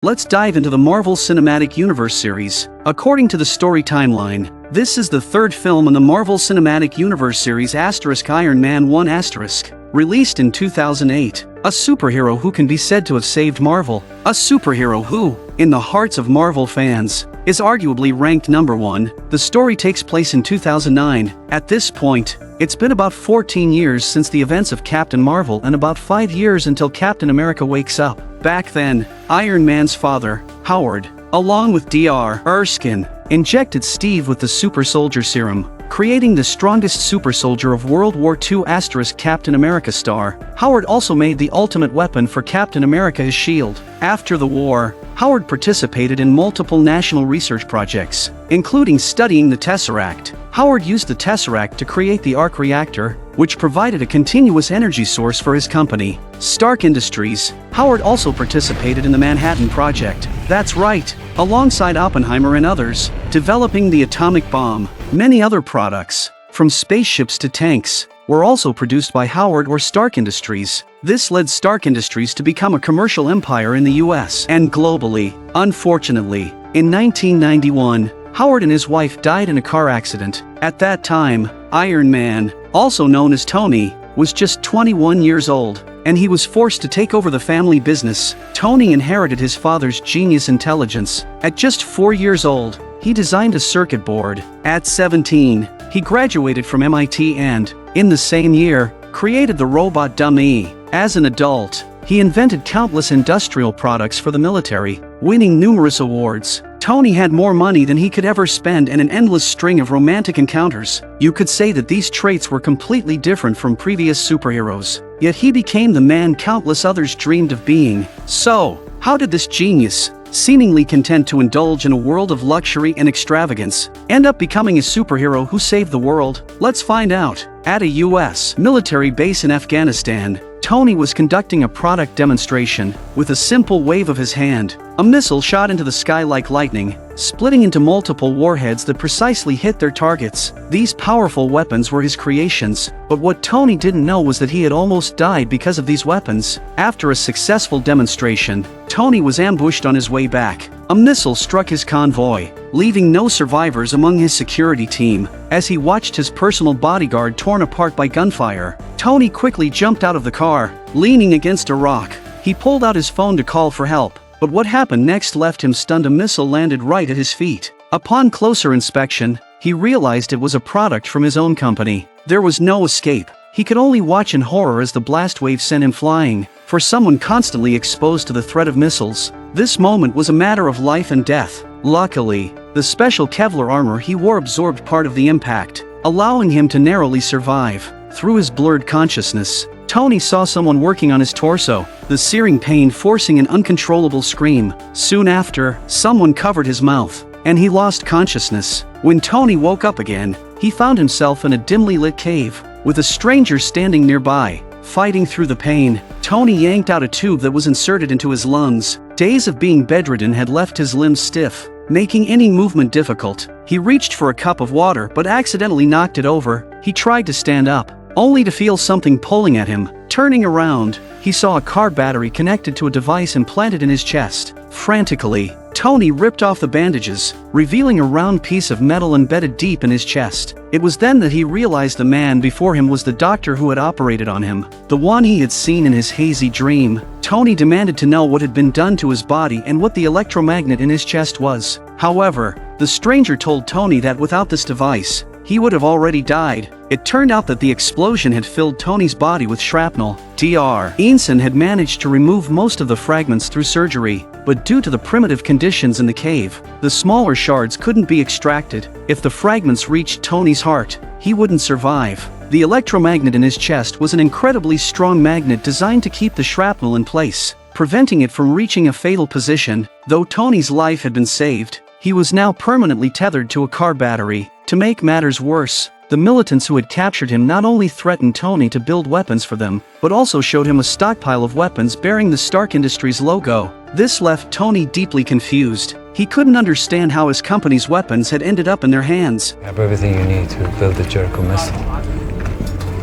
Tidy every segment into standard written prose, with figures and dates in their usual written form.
Let's dive into the Marvel Cinematic Universe series. According to the story timeline, this is the third film in the Marvel Cinematic Universe series Iron Man 1 released in 2008. A superhero who can be said to have saved Marvel. A superhero who, in the hearts of Marvel fans, is arguably ranked number 1. The story takes place in 2009. At this point, it's been about 14 years since the events of Captain Marvel and about 5 years until Captain America wakes up. Back then, Iron Man's father, Howard, along with Dr. Erskine, injected Steve with the super soldier serum, creating the strongest super soldier of World War II * Captain America star. Howard also made the ultimate weapon for Captain America, his shield. After the war, Howard participated in multiple national research projects, including studying the Tesseract. Howard used the Tesseract to create the arc reactor, which provided a continuous energy source for his company, Stark Industries. Howard also participated in the Manhattan Project. That's right, alongside Oppenheimer and others, developing the atomic bomb. Many other products, from spaceships to tanks, were also produced by Howard or Stark Industries. This led Stark Industries to become a commercial empire in the US and globally. Unfortunately, in 1991, Howard and his wife died in a car accident. At that time, Iron Man, also known as Tony, was just 21 years old, and he was forced to take over the family business. Tony inherited his father's genius intelligence. At just 4 years old, he designed a circuit board. At 17, he graduated from MIT and, in the same year, created the robot dummy. As an adult, he invented countless industrial products for the military, winning numerous awards. Tony had more money than he could ever spend and an endless string of romantic encounters. You could say that these traits were completely different from previous superheroes. Yet he became the man countless others dreamed of being. So, how did this genius, seemingly content to indulge in a world of luxury and extravagance, end up becoming a superhero who saved the world? Let's find out. At a US military base in Afghanistan, Tony was conducting a product demonstration. With a simple wave of his hand, a missile shot into the sky like lightning, splitting into multiple warheads that precisely hit their targets. These powerful weapons were his creations, but what Tony didn't know was that he had almost died because of these weapons. After a successful demonstration, Tony was ambushed on his way back. A missile struck his convoy, leaving no survivors among his security team. As he watched his personal bodyguard torn apart by gunfire, Tony quickly jumped out of the car, leaning against a rock. He pulled out his phone to call for help, but what happened next left him stunned. A missile landed right at his feet. Upon closer inspection, he realized it was a product from his own company. There was no escape. He could only watch in horror as the blast wave sent him flying. For someone constantly exposed to the threat of missiles, this moment was a matter of life and death. Luckily, the special Kevlar armor he wore absorbed part of the impact, allowing him to narrowly survive. Through his blurred consciousness, Tony saw someone working on his torso, the searing pain forcing an uncontrollable scream. Soon after, someone covered his mouth, and he lost consciousness. When Tony woke up again, he found himself in a dimly lit cave, with a stranger standing nearby. Fighting through the pain, Tony yanked out a tube that was inserted into his lungs. Days of being bedridden had left his limbs stiff, making any movement difficult. He reached for a cup of water but accidentally knocked it over. He tried to stand up, only to feel something pulling at him. Turning around, he saw a car battery connected to a device implanted in his chest. Frantically, Tony ripped off the bandages, revealing a round piece of metal embedded deep in his chest. It was then that he realized the man before him was the doctor who had operated on him, the one he had seen in his hazy dream. Tony demanded to know what had been done to his body and what the electromagnet in his chest was. However, the stranger told Tony that without this device, he would have already died. It turned out that the explosion had filled Tony's body with shrapnel. Dr. Erskine had managed to remove most of the fragments through surgery, but due to the primitive conditions in the cave, the smaller shards couldn't be extracted. If the fragments reached Tony's heart, he wouldn't survive. The electromagnet in his chest was an incredibly strong magnet designed to keep the shrapnel in place, preventing it from reaching a fatal position. Though Tony's life had been saved, he was now permanently tethered to a car battery. To make matters worse, the militants who had captured him not only threatened Tony to build weapons for them, but also showed him a stockpile of weapons bearing the Stark Industries logo. This left Tony deeply confused. He couldn't understand how his company's weapons had ended up in their hands. You have everything you need to build the Jericho missile.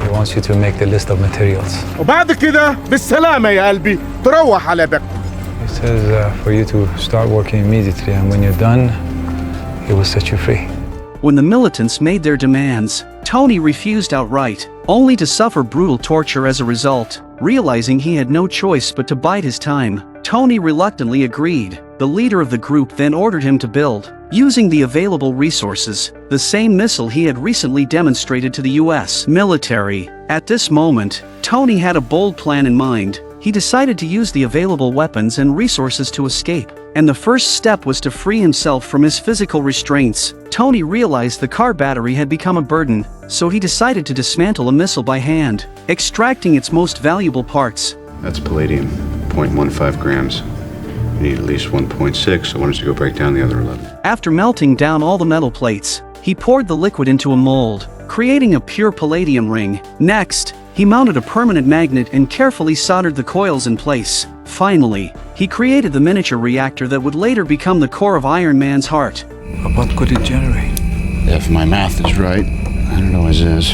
He wants you to make the list of materials. وبعد كده بالسلامة يا قلبي تروح على بيتك. says for you to start working immediately, and when you're done, he will set you free. When the militants made their demands, Tony refused outright, only to suffer brutal torture as a result. Realizing he had no choice but to bide his time, Tony reluctantly agreed. The leader of the group then ordered him to build, using the available resources, the same missile he had recently demonstrated to the US military. At this moment, Tony had a bold plan in mind. He decided to use the available weapons and resources to escape, and the first step was to free himself from his physical restraints. Tony realized the car battery had become a burden, so he decided to dismantle a missile by hand, extracting its most valuable parts. That's palladium, 0.15 grams. You need at least 1.6, so why don't you go break down the other 11? After melting down all the metal plates, he poured the liquid into a mold, creating a pure palladium ring. Next, he mounted a permanent magnet and carefully soldered the coils in place. Finally, he created the miniature reactor that would later become the core of Iron Man's heart. But what could it generate? If my math is right, I don't know what it is,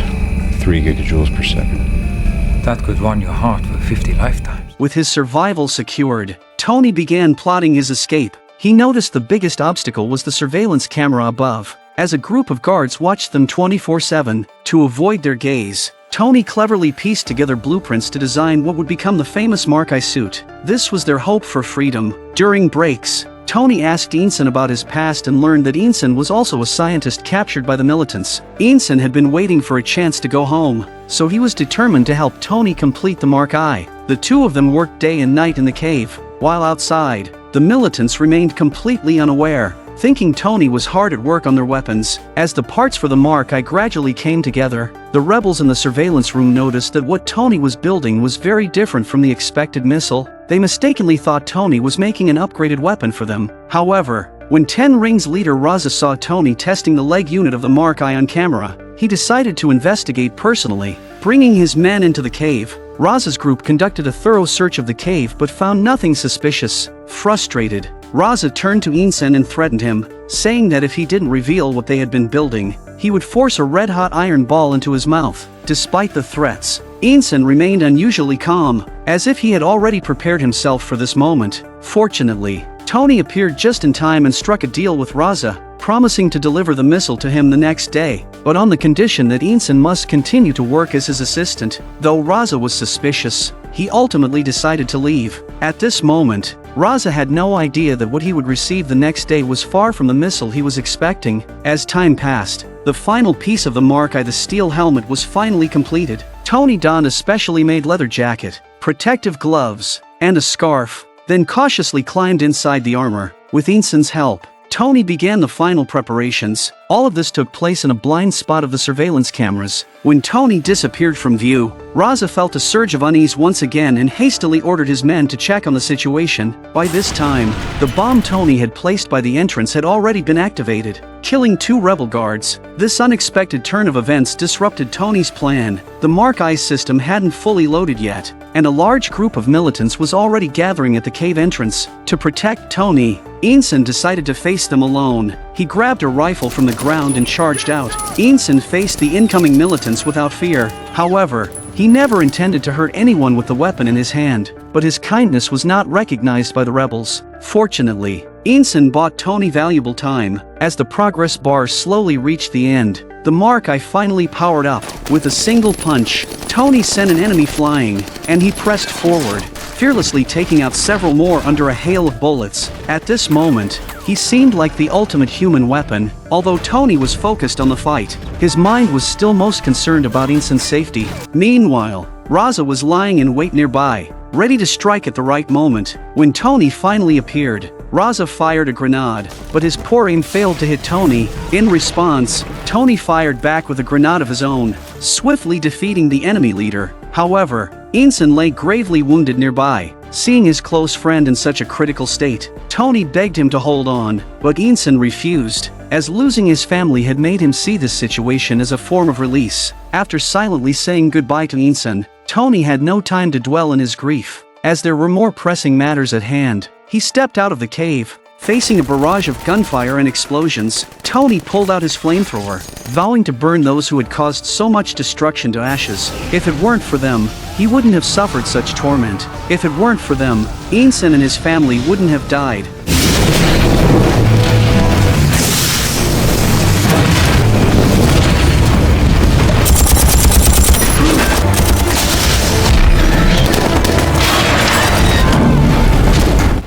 3 gigajoules per second. That could run your heart for 50 lifetimes. With his survival secured, Tony began plotting his escape. He noticed the biggest obstacle was the surveillance camera above, as a group of guards watched them 24/7. To avoid their gaze, Tony cleverly pieced together blueprints to design what would become the famous Mark I suit. This was their hope for freedom. During breaks, Tony asked Ensign about his past and learned that Ensign was also a scientist captured by the militants. Ensign had been waiting for a chance to go home, so he was determined to help Tony complete the Mark I. The two of them worked day and night in the cave, while outside, the militants remained completely unaware, thinking Tony was hard at work on their weapons. As the parts for the Mark I gradually came together, the rebels in the surveillance room noticed that what Tony was building was very different from the expected missile. They mistakenly thought Tony was making an upgraded weapon for them. However, when 10 Rings leader Raza saw Tony testing the leg unit of the Mark I on camera, he decided to investigate personally. Bringing his men into the cave, Raza's group conducted a thorough search of the cave but found nothing suspicious. Frustrated, Raza turned to Ensign and threatened him, saying that if he didn't reveal what they had been building, he would force a red-hot iron ball into his mouth. Despite the threats, Ensign remained unusually calm, as if he had already prepared himself for this moment. Fortunately, Tony appeared just in time and struck a deal with Raza, promising to deliver the missile to him the next day, but on the condition that Ensign must continue to work as his assistant. Though Raza was suspicious, he ultimately decided to leave. At this moment, Raza had no idea that what he would receive the next day was far from the missile he was expecting. As time passed, the final piece of the Mark I, the steel helmet, was finally completed. Tony donned a specially made leather jacket, protective gloves, and a scarf, then cautiously climbed inside the armor. With Ensign's help, Tony began the final preparations. All of this took place in a blind spot of the surveillance cameras. When Tony disappeared from view, Raza felt a surge of unease once again and hastily ordered his men to check on the situation. By this time, the bomb Tony had placed by the entrance had already been activated, killing 2 rebel guards. This unexpected turn of events disrupted Tony's plan. The Mark I system hadn't fully loaded yet, and a large group of militants was already gathering at the cave entrance. To protect Tony, Ensign decided to face them alone. He grabbed a rifle from the ground and charged out. Ensign faced the incoming militants without fear. However, he never intended to hurt anyone with the weapon in his hand, but his kindness was not recognized by the rebels. Fortunately, Ensign bought Tony valuable time. As the progress bar slowly reached the end, the Mark I finally powered up. With a single punch, Tony sent an enemy flying, and he pressed forward, fearlessly taking out several more under a hail of bullets. At this moment, he seemed like the ultimate human weapon. Although Tony was focused on the fight, his mind was still most concerned about Ensign's safety. Meanwhile, Raza was lying in wait nearby, ready to strike at the right moment. When Tony finally appeared, Raza fired a grenade, but his poor aim failed to hit Tony. In response, Tony fired back with a grenade of his own, swiftly defeating the enemy leader. However, Ensign lay gravely wounded nearby. Seeing his close friend in such a critical state, Tony begged him to hold on, but Ensign refused, as losing his family had made him see this situation as a form of release. After silently saying goodbye to Ensign, Tony had no time to dwell in his grief, as there were more pressing matters at hand. He stepped out of the cave, Facing a barrage of gunfire and explosions, Tony pulled out his flamethrower, vowing to burn those who had caused so much destruction to ashes. If it weren't for them, he wouldn't have suffered such torment. If it weren't for them, Ensign and his family wouldn't have died.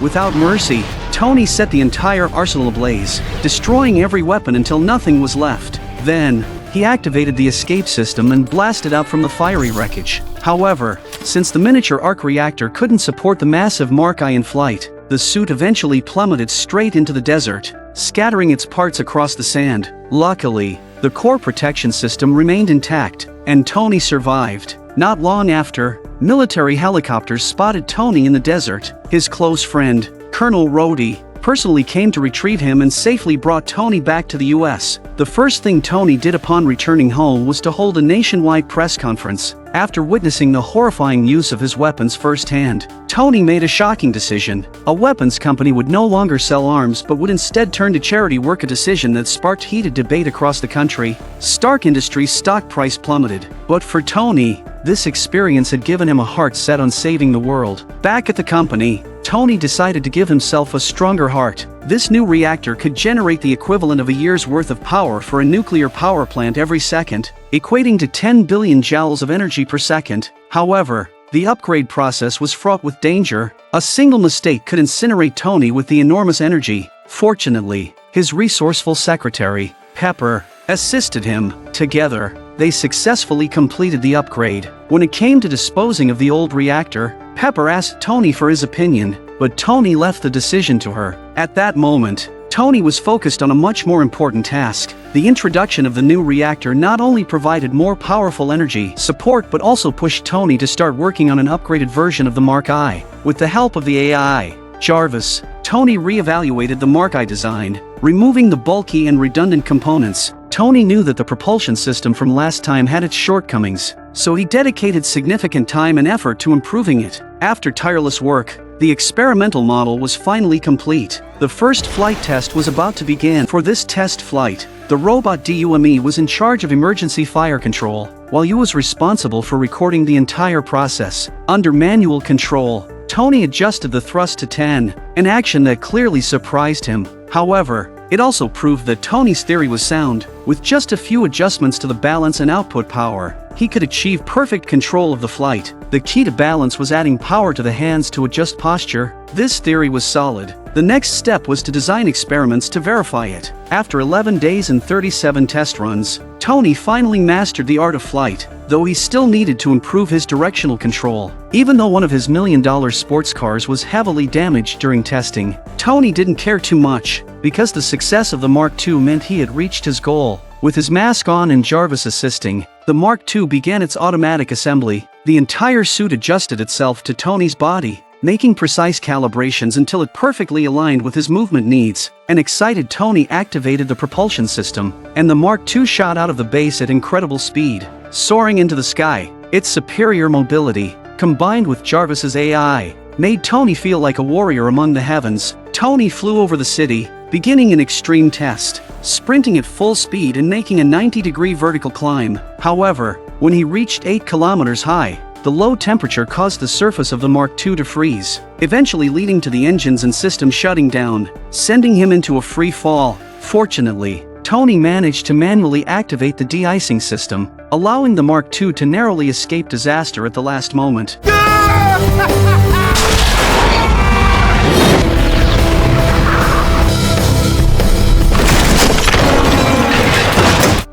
Without mercy, Tony set the entire arsenal ablaze, destroying every weapon until nothing was left. Then, he activated the escape system and blasted out from the fiery wreckage. However, since the miniature arc reactor couldn't support the massive Mark I in flight, the suit eventually plummeted straight into the desert, scattering its parts across the sand. Luckily, the core protection system remained intact, and Tony survived. Not long after, military helicopters spotted Tony in the desert. His close friend, Colonel Rhodey, personally came to retrieve him and safely brought Tony back to the US. The first thing Tony did upon returning home was to hold a nationwide press conference. After witnessing the horrifying use of his weapons firsthand, Tony made a shocking decision. A weapons company would no longer sell arms but would instead turn to charity work, a decision that sparked heated debate across the country. Stark Industries' stock price plummeted. But for Tony, this experience had given him a heart set on saving the world. Back at the company, Tony decided to give himself a stronger heart. This new reactor could generate the equivalent of a year's worth of power for a nuclear power plant every second, equating to 10 billion joules of energy per second. However, the upgrade process was fraught with danger. A single mistake could incinerate Tony with the enormous energy. Fortunately, his resourceful secretary, Pepper, assisted him. Together, they successfully completed the upgrade. When it came to disposing of the old reactor, Pepper asked Tony for his opinion, but Tony left the decision to her. At that moment, Tony was focused on a much more important task. The introduction of the new reactor not only provided more powerful energy support but also pushed Tony to start working on an upgraded version of the Mark I. With the help of the AI, Jarvis, Tony re-evaluated the Mark I design, removing the bulky and redundant components. Tony knew that the propulsion system from last time had its shortcomings, so he dedicated significant time and effort to improving it. After tireless work, the experimental model was finally complete. The first flight test was about to begin. For this test flight, the robot DUME was in charge of emergency fire control, while you was responsible for recording the entire process. Under manual control, Tony adjusted the thrust to 10, an action that clearly surprised him. However, it also proved that Tony's theory was sound. With just a few adjustments to the balance and output power, he could achieve perfect control of the flight. The key to balance was adding power to the hands to adjust posture. This theory was solid. The next step was to design experiments to verify it. After 11 days and 37 test runs, Tony finally mastered the art of flight, though he still needed to improve his directional control. Even though one of his million-dollar sports cars was heavily damaged during testing, Tony didn't care too much, because the success of the Mark II meant he had reached his goal. With his mask on and Jarvis assisting, the Mark II began its automatic assembly. The entire suit adjusted itself to Tony's body, making precise calibrations until it perfectly aligned with his movement needs. An excited Tony activated the propulsion system, and the Mark II shot out of the base at incredible speed, soaring into the sky. Its superior mobility, combined with Jarvis's AI, made Tony feel like a warrior among the heavens. Tony flew over the city, beginning an extreme test, sprinting at full speed and making a 90-degree vertical climb. However, when he reached 8 kilometers high, the low temperature caused the surface of the Mark II to freeze, eventually leading to the engines and system shutting down, sending him into a free fall. Fortunately, Tony managed to manually activate the de-icing system, allowing the Mark II to narrowly escape disaster at the last moment.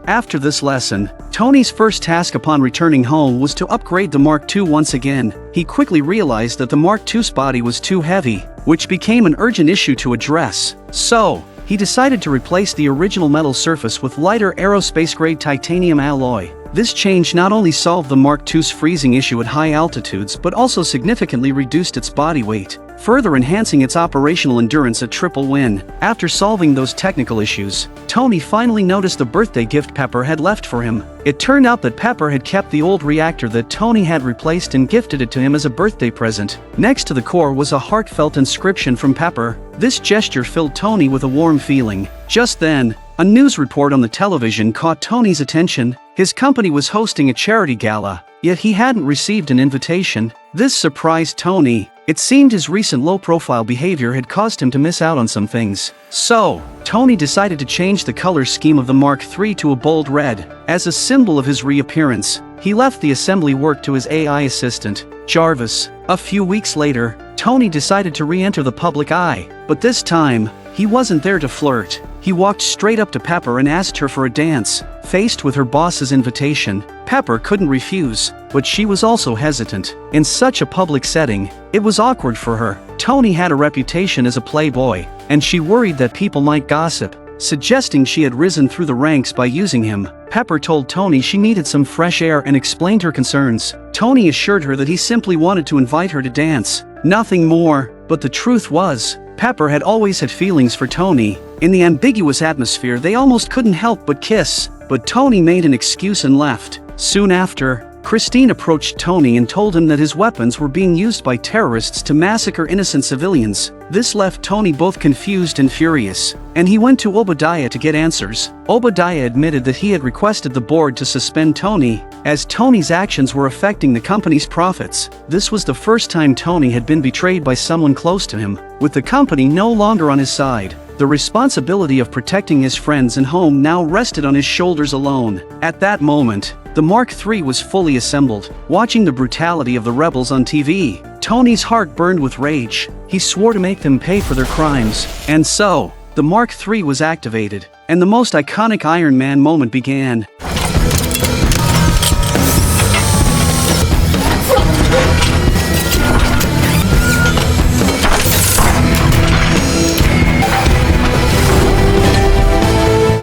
After this lesson, Tony's first task upon returning home was to upgrade the Mark II once again. He quickly realized that the Mark II's body was too heavy, which became an urgent issue to address. So, he decided to replace the original metal surface with lighter aerospace-grade titanium alloy. This change not only solved the Mark II's freezing issue at high altitudes but also significantly reduced its body weight, further enhancing its operational endurance at triple win. After solving those technical issues, Tony finally noticed the birthday gift Pepper had left for him. It turned out that Pepper had kept the old reactor that Tony had replaced and gifted it to him as a birthday present. Next to the core was a heartfelt inscription from Pepper. This gesture filled Tony with a warm feeling. Just then, a news report on the television caught Tony's attention. His company was hosting a charity gala, yet he hadn't received an invitation. This surprised Tony. It seemed his recent low-profile behavior had caused him to miss out on some things. So, Tony decided to change the color scheme of the Mark III to a bold red. As a symbol of his reappearance, he left the assembly work to his AI assistant, Jarvis. A few weeks later, Tony decided to re-enter the public eye, but this time, he wasn't there to flirt. He walked straight up to Pepper and asked her for a dance. Faced with her boss's invitation, Pepper couldn't refuse, but she was also hesitant. In such a public setting, it was awkward for her. Tony had a reputation as a playboy, and she worried that people might gossip, suggesting she had risen through the ranks by using him. Pepper told Tony she needed some fresh air and explained her concerns. Tony assured her that he simply wanted to invite her to dance, nothing more. But the truth was, Pepper had always had feelings for Tony. In the ambiguous atmosphere, they almost couldn't help but kiss, but Tony made an excuse and left. Soon after, Christine approached Tony and told him that his weapons were being used by terrorists to massacre innocent civilians. This left Tony both confused and furious, and he went to Obadiah to get answers. Obadiah admitted that he had requested the board to suspend Tony, as Tony's actions were affecting the company's profits. This was the first time Tony had been betrayed by someone close to him. With the company no longer on his side, the responsibility of protecting his friends and home now rested on his shoulders alone. At that moment, the Mark III was fully assembled. Watching the brutality of the rebels on TV, Tony's heart burned with rage. He swore to make them pay for their crimes. And so, the Mark III was activated, and the most iconic Iron Man moment began.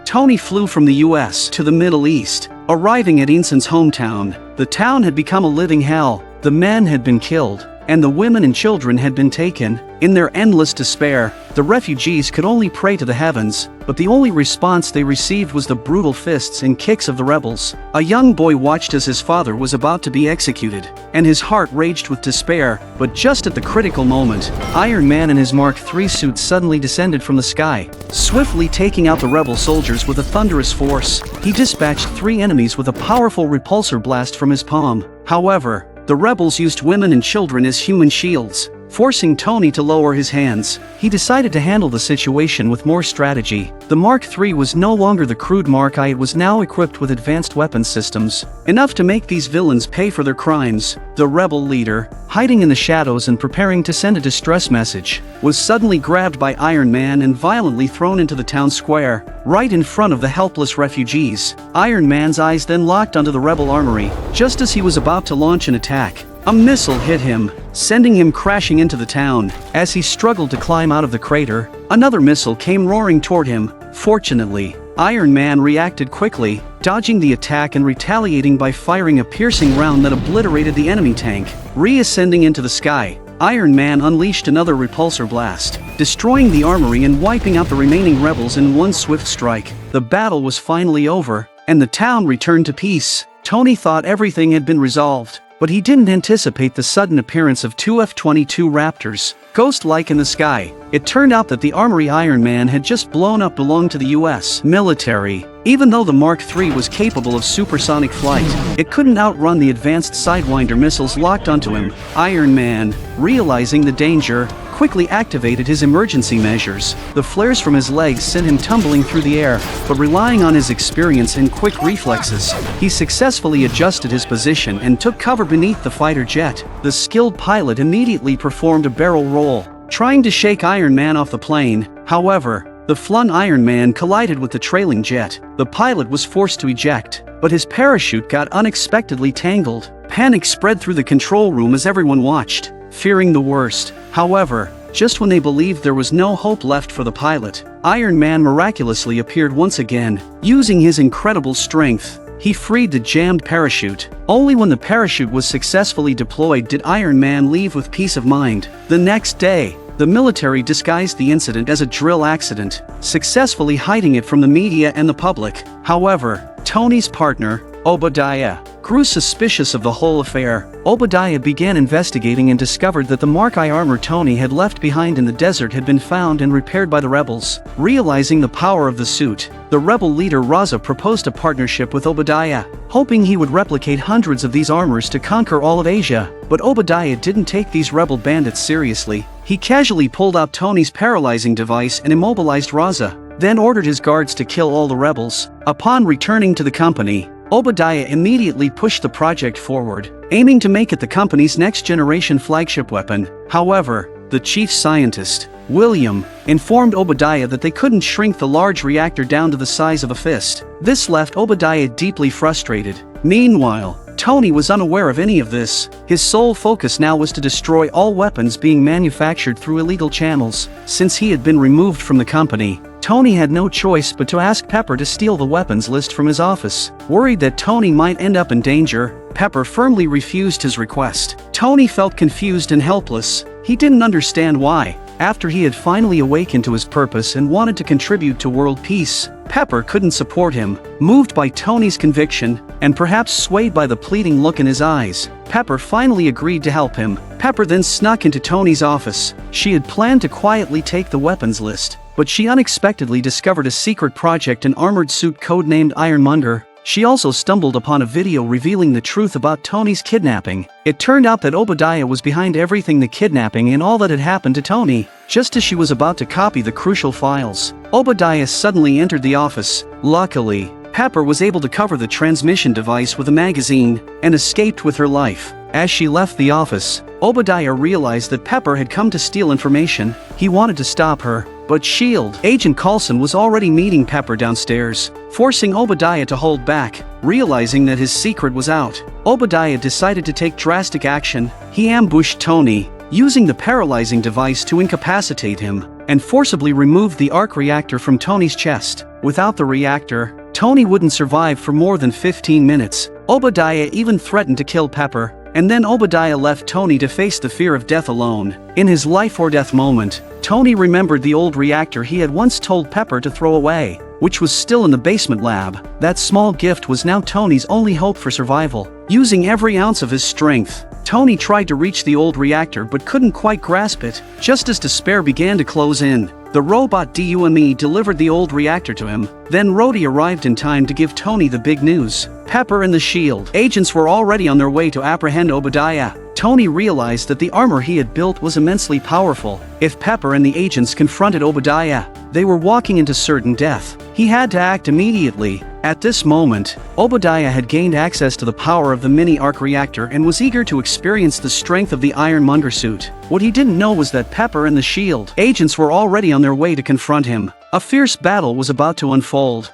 Tony flew from the US to the Middle East, arriving at Inson's hometown. The town had become a living hell. The men had been killed, and the women and children had been taken. In their endless despair, the refugees could only pray to the heavens, but the only response they received was the brutal fists and kicks of the rebels. A young boy watched as his father was about to be executed, and his heart raged with despair. But just at the critical moment, Iron Man and his Mark III suit suddenly descended from the sky, swiftly taking out the rebel soldiers with a thunderous force. He dispatched 3 enemies with a powerful repulsor blast from his palm. However, the rebels used women and children as human shields, forcing Tony to lower his hands. He decided to handle the situation with more strategy. The Mark III was no longer the crude Mark I. It was now equipped with advanced weapon systems, enough to make these villains pay for their crimes. The rebel leader, hiding in the shadows and preparing to send a distress message, was suddenly grabbed by Iron Man and violently thrown into the town square, right in front of the helpless refugees. Iron Man's eyes then locked onto the rebel armory. Just as he was about to launch an attack, a missile hit him, sending him crashing into the town. As he struggled to climb out of the crater, another missile came roaring toward him. Fortunately, Iron Man reacted quickly, dodging the attack and retaliating by firing a piercing round that obliterated the enemy tank. Reascending into the sky, Iron Man unleashed another repulsor blast, destroying the armory and wiping out the remaining rebels in one swift strike. The battle was finally over, and the town returned to peace. Tony thought everything had been resolved, but he didn't anticipate the sudden appearance of 2 F-22 Raptors, ghost-like in the sky. It turned out that the armory Iron Man had just blown up belonged to the US military. Even though the Mark III was capable of supersonic flight, it couldn't outrun the advanced Sidewinder missiles locked onto him. Iron Man, realizing the danger, quickly activated his emergency measures. The flares from his legs sent him tumbling through the air, but relying on his experience and quick reflexes, he successfully adjusted his position and took cover beneath the fighter jet. The skilled pilot immediately performed a barrel roll, trying to shake Iron Man off the plane. However, the flung Iron Man collided with the trailing jet. The pilot was forced to eject, but his parachute got unexpectedly tangled. Panic spread through the control room as everyone watched, fearing the worst. However, just when they believed there was no hope left for the pilot, Iron Man miraculously appeared once again. Using his incredible strength, he freed the jammed parachute. Only when the parachute was successfully deployed did Iron Man leave with peace of mind. The next day, the military disguised the incident as a drill accident, successfully hiding it from the media and the public. However, Tony's partner, Obadiah, grew suspicious of the whole affair. Obadiah began investigating and discovered that the Mark I armor Tony had left behind in the desert had been found and repaired by the rebels. Realizing the power of the suit, the rebel leader Raza proposed a partnership with Obadiah, hoping he would replicate hundreds of these armors to conquer all of Asia. But Obadiah didn't take these rebel bandits seriously. He casually pulled out Tony's paralyzing device and immobilized Raza, then ordered his guards to kill all the rebels. Upon returning to the company, Obadiah immediately pushed the project forward, aiming to make it the company's next-generation flagship weapon. However, the chief scientist, William, informed Obadiah that they couldn't shrink the large reactor down to the size of a fist. This left Obadiah deeply frustrated. Meanwhile, Tony was unaware of any of this. His sole focus now was to destroy all weapons being manufactured through illegal channels. Since he had been removed from the company, Tony had no choice but to ask Pepper to steal the weapons list from his office. Worried that Tony might end up in danger, Pepper firmly refused his request. Tony felt confused and helpless. He didn't understand why. After he had finally awakened to his purpose and wanted to contribute to world peace, Pepper couldn't support him. Moved by Tony's conviction, and perhaps swayed by the pleading look in his eyes, Pepper finally agreed to help him. Pepper then snuck into Tony's office. She had planned to quietly take the weapons list, but she unexpectedly discovered a secret project, an armored suit codenamed Ironmonger. She also stumbled upon a video revealing the truth about Tony's kidnapping. It turned out that Obadiah was behind everything, the kidnapping and all that had happened to Tony. Just as she was about to copy the crucial files, Obadiah suddenly entered the office. Luckily, Pepper was able to cover the transmission device with a magazine and escaped with her life. As she left the office, Obadiah realized that Pepper had come to steal information. He wanted to stop her, but S.H.I.E.L.D. agent Coulson was already meeting Pepper downstairs, forcing Obadiah to hold back. Realizing that his secret was out, Obadiah decided to take drastic action. He ambushed Tony, using the paralyzing device to incapacitate him, and forcibly removed the arc reactor from Tony's chest. Without the reactor, Tony wouldn't survive for more than 15 minutes. Obadiah even threatened to kill Pepper, and then Obadiah left Tony to face the fear of death alone. In his life-or-death moment, Tony remembered the old reactor he had once told Pepper to throw away, which was still in the basement lab. That small gift was now Tony's only hope for survival. Using every ounce of his strength, Tony tried to reach the old reactor but couldn't quite grasp it. Just as despair began to close in, the robot DUME delivered the old reactor to him. Then Rhodey arrived in time to give Tony the big news. Pepper and the S.H.I.E.L.D. agents were already on their way to apprehend Obadiah. Tony realized that the armor he had built was immensely powerful. If Pepper and the agents confronted Obadiah, they were walking into certain death. He had to act immediately. At this moment, Obadiah had gained access to the power of the mini-arc reactor and was eager to experience the strength of the Ironmonger suit. What he didn't know was that Pepper and the S.H.I.E.L.D. agents were already on their way to confront him. A fierce battle was about to unfold.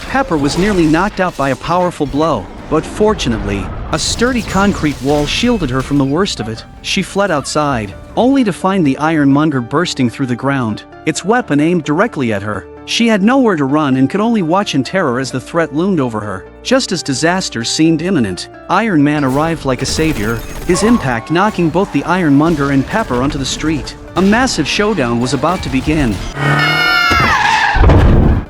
Pepper was nearly knocked out by a powerful blow, but fortunately, a sturdy concrete wall shielded her from the worst of it. She fled outside, only to find the Ironmonger bursting through the ground, its weapon aimed directly at her. She had nowhere to run and could only watch in terror as the threat loomed over her. Just as disaster seemed imminent, Iron Man arrived like a savior, his impact knocking both the Ironmonger and Pepper onto the street. A massive showdown was about to begin.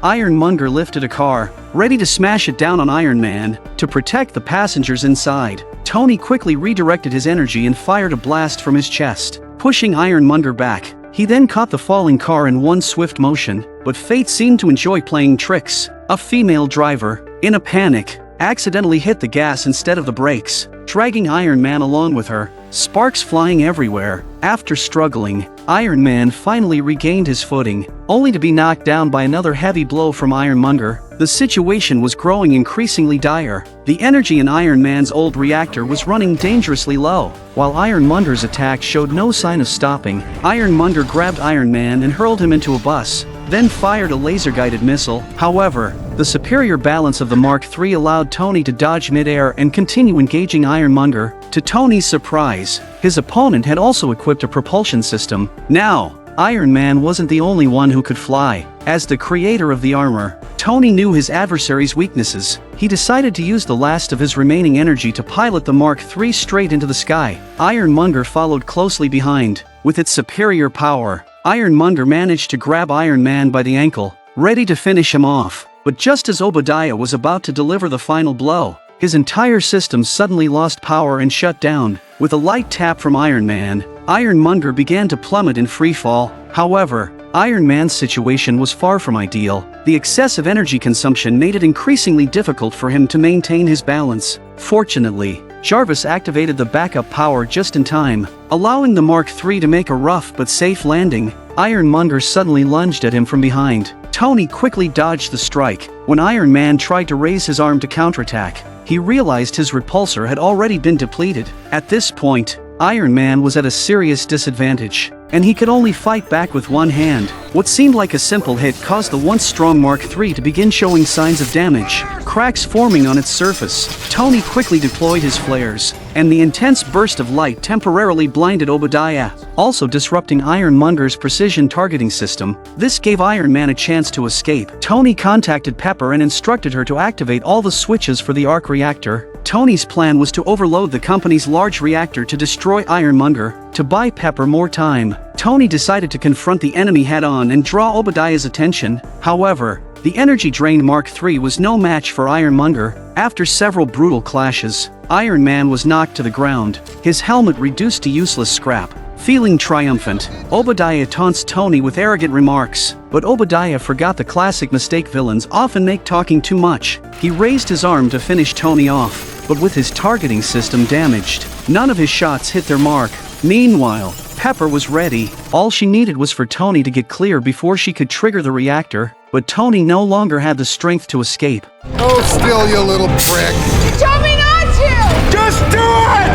Ironmonger lifted a car, ready to smash it down on Iron Man. To protect the passengers inside, Tony quickly redirected his energy and fired a blast from his chest, pushing Ironmonger back. He then caught the falling car in one swift motion, but fate seemed to enjoy playing tricks. A female driver, in a panic, accidentally hit the gas instead of the brakes, dragging Iron Man along with her, sparks flying everywhere. After struggling, Iron Man finally regained his footing, only to be knocked down by another heavy blow from Ironmonger. The situation was growing increasingly dire. The energy in Iron Man's old reactor was running dangerously low. While Ironmonger's attack showed no sign of stopping, Ironmonger grabbed Iron Man and hurled him into a bus, then fired a laser-guided missile. However, the superior balance of the Mark III allowed Tony to dodge mid-air and continue engaging Ironmonger. To Tony's surprise, his opponent had also equipped a propulsion system. Now, Iron Man wasn't the only one who could fly. As the creator of the armor, Tony knew his adversary's weaknesses. He decided to use the last of his remaining energy to pilot the Mark III straight into the sky. Ironmonger followed closely behind. With its superior power, Ironmonger managed to grab Iron Man by the ankle, ready to finish him off. But just as Obadiah was about to deliver the final blow, his entire system suddenly lost power and shut down. With a light tap from Iron Man, Ironmonger began to plummet in free fall. However, Iron Man's situation was far from ideal. The excessive energy consumption made it increasingly difficult for him to maintain his balance. Fortunately, Jarvis activated the backup power just in time, allowing the Mark III to make a rough but safe landing. Ironmonger suddenly lunged at him from behind. Tony quickly dodged the strike. When Iron Man tried to raise his arm to counterattack, he realized his repulsor had already been depleted. At this point, Iron Man was at a serious disadvantage, and he could only fight back with one hand. What seemed like a simple hit caused the once strong Mark III to begin showing signs of damage, cracks forming on its surface. Tony quickly deployed his flares, and the intense burst of light temporarily blinded Obadiah, also disrupting Ironmonger's precision targeting system. This gave Iron Man a chance to escape. Tony contacted Pepper and instructed her to activate all the switches for the arc reactor. Tony's plan was to overload the company's large reactor to destroy Ironmonger. To buy Pepper more time, Tony decided to confront the enemy head-on and draw Obadiah's attention. However, the energy-drained Mark III was no match for Ironmonger. After several brutal clashes, Iron Man was knocked to the ground, his helmet reduced to useless scrap. Feeling triumphant, Obadiah taunts Tony with arrogant remarks, but Obadiah forgot the classic mistake villains often make: talking too much. He raised his arm to finish Tony off, but with his targeting system damaged, none of his shots hit their mark. Meanwhile, Pepper was ready. All she needed was for Tony to get clear before she could trigger the reactor, but Tony no longer had the strength to escape. Oh, still, you little prick! You told me not to! Just do it!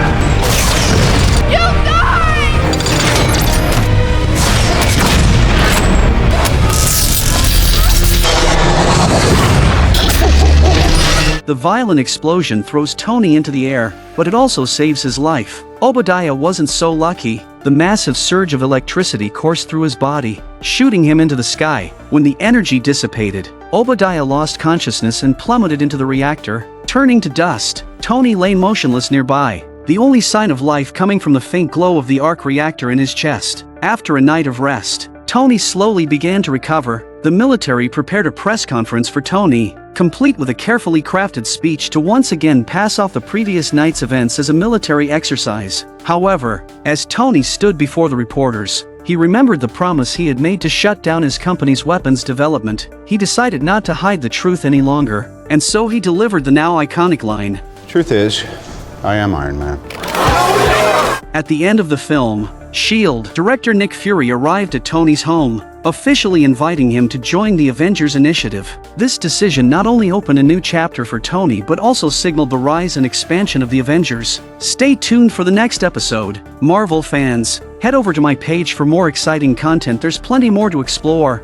You died! The violent explosion throws Tony into the air, but it also saves his life. Obadiah wasn't so lucky. The massive surge of electricity coursed through his body, shooting him into the sky. When the energy dissipated, Obadiah lost consciousness and plummeted into the reactor, turning to dust. Tony lay motionless nearby, the only sign of life coming from the faint glow of the arc reactor in his chest. After a night of rest, Tony slowly began to recover. The military prepared a press conference for Tony, complete with a carefully crafted speech to once again pass off the previous night's events as a military exercise. However, as Tony stood before the reporters, he remembered the promise he had made to shut down his company's weapons development. He decided not to hide the truth any longer, and so he delivered the now iconic line, Truth is, I am Iron Man. At the end of the film, S.H.I.E.L.D. director Nick Fury arrived at Tony's home, officially inviting him to join the Avengers Initiative. This decision not only opened a new chapter for Tony but also signaled the rise and expansion of the Avengers. Stay tuned for the next episode. Marvel fans, head over to my page for more exciting content. There's plenty more to explore.